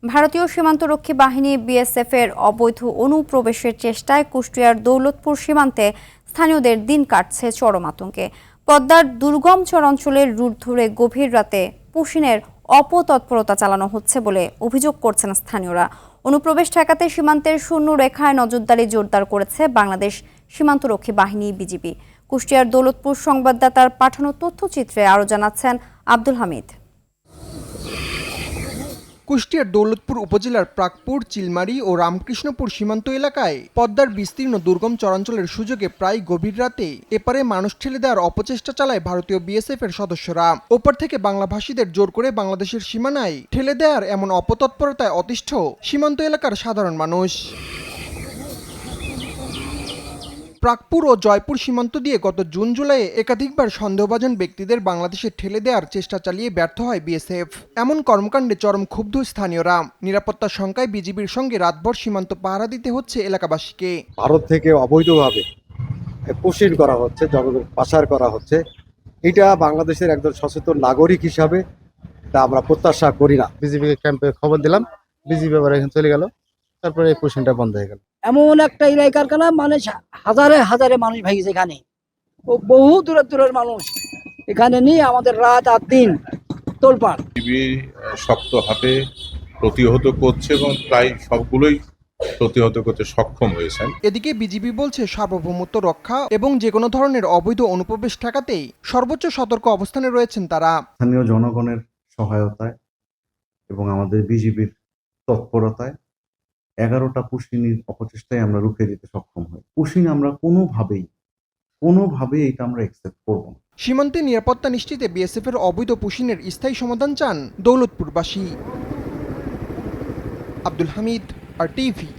ভারতীয় সীমান্তরক্ষী বাহিনী বিএসএফ এর অবৈধ অনুপ্রবেশের চেষ্টায় কুষ্টিয়ার দৌলতপুর সীমান্তে স্থানীয়দের দিন কাটছে চরম আতঙ্কে। পদ্মার দুর্গম চরাঞ্চলের রুট ধরে গভীর রাতে পুশিনের অপতৎপরতা চালানো হচ্ছে বলে অভিযোগ করছেন স্থানীয়রা। অনুপ্রবেশ ঠেকাতে সীমান্তের শূন্য রেখায় নজরদারি জোরদার করেছে বাংলাদেশ সীমান্তরক্ষী বাহিনী বিজিবি। কুষ্টিয়ার দৌলতপুর সংবাদদাতার পাঠানো তথ্যচিত্রে আরও জানাচ্ছেন আব্দুল হামিদ। কুষ্টিয়ার দৌলতপুর উপজেলার প্রাকপুর, চিলমারি ও রামকৃষ্ণপুর সীমান্ত এলাকায় পদ্মার বিস্তীর্ণ দুর্গম চরাঞ্চলের সুযোগে প্রায় গভীর রাতে এপারে মানুষ ঠেলে দেওয়ার অপচেষ্টা চালায় ভারতীয় বিএসএফ এর সদস্যরা। ওপার থেকে বাংলাভাষীদের জোর করে বাংলাদেশের সীমানায় ঠেলে দেওয়ার এমন অপতৎপরতায় অতিষ্ঠ সীমান্ত এলাকার সাধারণ মানুষ। প্রাকপুর ও জয়পুর সীমান্ত দিয়ে গত জুন জুলাইয়ে একাধিকবার সন্দেহভাজন ব্যক্তিদের বাংলাদেশে ঠেলে দেওয়ার চেষ্টা চালিয়ে ব্যর্থ হয় বিএসএফ। এমন কর্মকাণ্ডে চরম ক্ষুব্ধ স্থানীয়রা। নিরাপত্তার শঙ্কায় বিজিবির সঙ্গে রাতভর সীমান্ত পাহারা দিতে হচ্ছে এলাকাবাসীকে। ভারত থেকে অবৈধভাবে পুশিন করা হচ্ছে, জনগণ পাচার করা হচ্ছে। এটা বাংলাদেশের একজন সচেতন নাগরিক হিসাবে তা আমরা প্রত্যাশা করি না। বিজিবি ক্যাম্পে খবর দিলাম, বিজিবি আবার এখানে চলে গেল, তারপরে এই পুশিনটা বন্ধ হয়ে গেল। এমন একটা এলাকার কানা মানে হাজারে হাজারে মানুষ ভাগিছে এখানে, ও বহু দূরের দূরের মানুষ এখানে নিয়ে আমাদের রাত আর দিন তোলপাড়। শক্ত হাতে প্রতিহত করছে এবং প্রায় সবগুলোই প্রতিহত করতে সক্ষম হয়েছেন। এদিকে বিজিবি বলছে সার্বভৌমত্ব রক্ষা এবং যে কোনো ধরনের অবৈধ অনুপ্রবেশ ঠেকাতেই সর্বোচ্চ সতর্ক অবস্থানে রয়েছেন তারা। স্থানীয় জনগণের সহায়তায় এবং আমাদের বিজিবির তৎপরতায় 11টা পুশিনির অপচেষ্টায় আমরা রুখে দিতে সক্ষম হই। পুশিন আমরা কোনোভাবেই এটা আমরা অ্যাকসেপ্ট করব না। সীমান্তে নিরাপত্তা নিশ্চিতে বিএসএফ এর অবৈধ পুশিনের স্থায়ী সমাধান চান দৌলতপুরবাসী। আব্দুল হামিদ, আর টিভি।